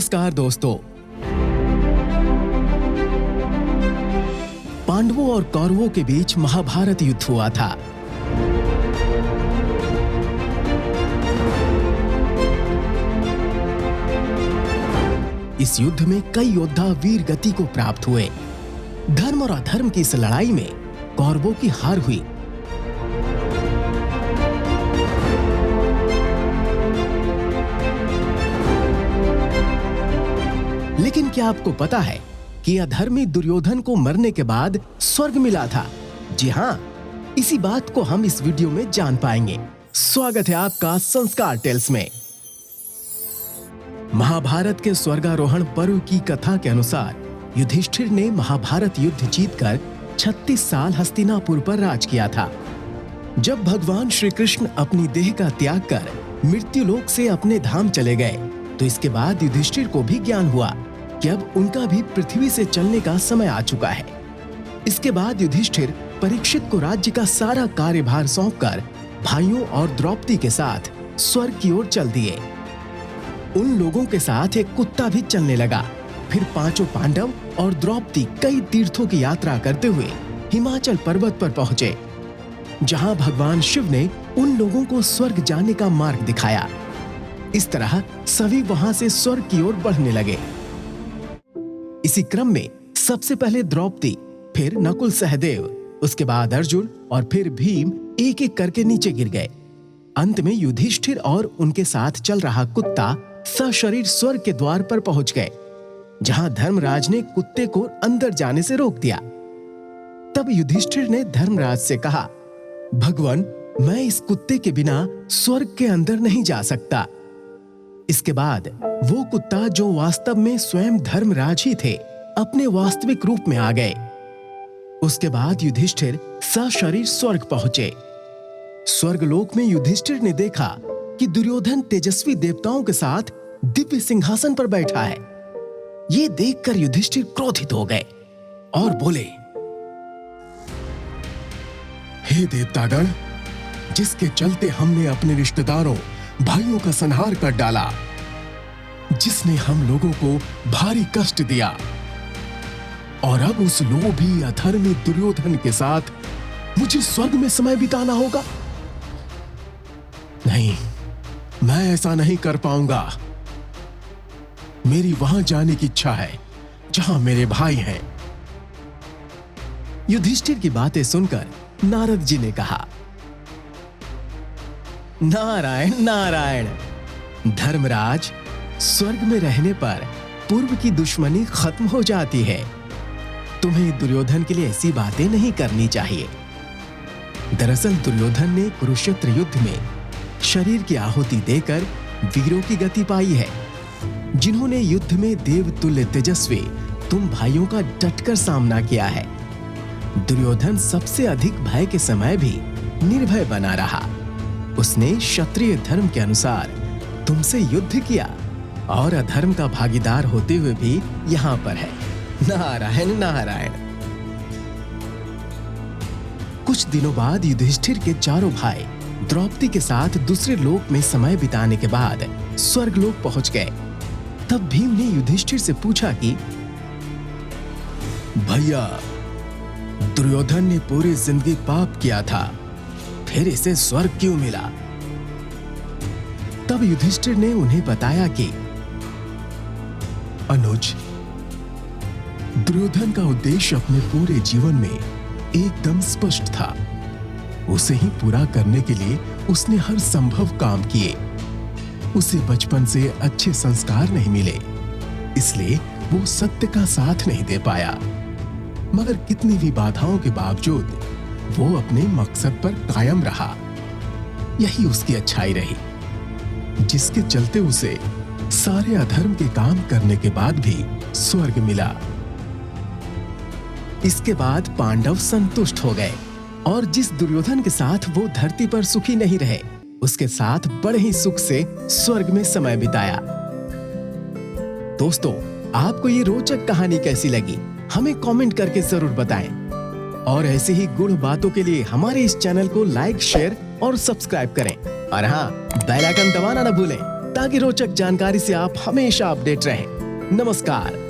नमस्कार दोस्तों। पांडवों और कौरवों के बीच महाभारत युद्ध हुआ था। इस युद्ध में कई योद्धा वीर गति को प्राप्त हुए। धर्म और अधर्म की इस लड़ाई में कौरवों की हार हुई। लेकिन क्या आपको पता है कि अधर्मी दुर्योधन को मरने के बाद स्वर्ग मिला था? जी हाँ, इसी बात को हम इस वीडियो में जान पाएंगे। स्वागत है आपका संस्कार टेल्स में। महाभारत के स्वर्गारोहण पर्व की कथा के अनुसार युधिष्ठिर ने महाभारत युद्ध जीतकर 36 साल हस्तिनापुर पर राज किया था। जब भगवान श्री कृष्ण अपनी देह का त्याग कर मृत्युलोक से अपने धाम चले गए, तो इसके बाद युधिष्ठिर को भी ज्ञान हुआ कि अब उनका भी पृथ्वी से चलने का समय आ चुका है। इसके बाद युधिष्ठिर परीक्षित को राज्य का सारा कार्यभार सौंपकर भाइयों और द्रौपदी के साथ स्वर्ग की ओर चल दिए। उन लोगों के साथ एक कुत्ता भी चलने लगा। फिर पांचों पांडव और द्रौपदी कई तीर्थों की यात्रा करते हुए हिमाचल पर्वत पर पहुंचे, जहां भगवान शिव ने उन लोगों को स्वर्ग जाने का मार्ग दिखाया। इस तरह सभी वहां से स्वर्ग की ओर बढ़ने लगे। इसी क्रम में सबसे पहले द्रौपदी, फिर नकुल सहदेव, उसके बाद अर्जुन और फिर भीम एक एक करके नीचे गिर गए। अंत में युधिष्ठिर और उनके साथ चल रहा कुत्ता सशरीर स्वर्ग के द्वार पर पहुंच गए, जहां धर्मराज ने कुत्ते को अंदर जाने से रोक दिया। तब युधिष्ठिर ने धर्मराज से कहा, भगवान, मैं इस कुत्ते के बिना स्वर्ग के अंदर नहीं जा सकता। इसके बाद वो कुत्ता, जो वास्तव में स्वयं धर्मराज ही थे, अपने वास्तविक रूप में आ गए। उसके बाद युधिष्ठिर सशरीर स्वर्ग पहुंचे। स्वर्गलोक में युधिष्ठिर ने देखा कि दुर्योधन तेजस्वी देवताओं के साथ दिव्य सिंहासन पर बैठा है। ये देखकर युधिष्ठिर क्रोधित हो गए और बोले, हे देवतागण, जिसके चलते हमने अपने रिश्तेदारों भाइयों का संहार कर डाला, जिसने हम लोगों को भारी कष्ट दिया, और अब उस लोभी अधर्मी दुर्योधन के साथ मुझे स्वर्ग में समय बिताना होगा? नहीं, मैं ऐसा नहीं कर पाऊंगा। मेरी वहां जाने की इच्छा है जहां मेरे भाई हैं। युधिष्ठिर की बातें सुनकर नारद जी ने कहा, नारायण नारायण, धर्मराज, स्वर्ग में रहने पर पूर्व की दुश्मनी खत्म हो जाती है। तुम्हें दुर्योधन के लिए ऐसी बातें नहीं करनी चाहिए। दरअसल दुर्योधन ने कुरुक्षेत्र युद्ध में शरीर की आहुति देकर वीरों की गति पाई है, जिन्होंने युद्ध में देवतुल्य तेजस्वी तुम भाइयों का डटकर सामना किया है। दुर्योधन सबसे अधिक भय के समय भी निर्भय बना रहा। उसने क्षत्रिय धर्म के अनुसार तुमसे युद्ध किया और अधर्म का भागीदार होते हुए भी यहां पर है। नारायण नारायण। कुछ दिनों बाद युधिष्ठिर के चारों भाई द्रौपदी के साथ दूसरे लोक में समय बिताने के बाद स्वर्गलोक पहुंच गए। तब भीम ने युधिष्ठिर से पूछा कि भैया, दुर्योधन ने पूरी जिंदगी पाप किया था, फिर इसे स्वर्ग क्यों मिला? तब युधिष्ठिर ने उन्हें बताया कि अनुज, दुर्योधन का उद्देश्य अपने पूरे जीवन में एकदम स्पष्ट था। उसे ही पूरा करने के लिए उसने हर संभव काम किए। उसे बचपन से अच्छे संस्कार नहीं मिले, इसलिए वो सत्य का साथ नहीं दे पाया। मगर कितनी भी बाधाओं के बावजूद वो अपने मकसद पर कायम रहा। यही उसकी अच्छाई रही, जिसके चलते उसे सारे अधर्म के काम करने के बाद भी स्वर्ग मिला। इसके बाद पांडव संतुष्ट हो गए और जिस दुर्योधन के साथ वो धरती पर सुखी नहीं रहे, उसके साथ बड़े ही सुख से स्वर्ग में समय बिताया। दोस्तों, आपको ये रोचक कहानी कैसी लगी? हमें कमेंट करके जरूर बताएं। और ऐसे ही गुड़ बातों के लिए हमारे इस चैनल को लाइक, शेयर और सब्सक्राइब करें। और हाँ, बेल आइकन दबाना न भूलें, ताकि रोचक जानकारी से आप हमेशा अपडेट रहें। नमस्कार।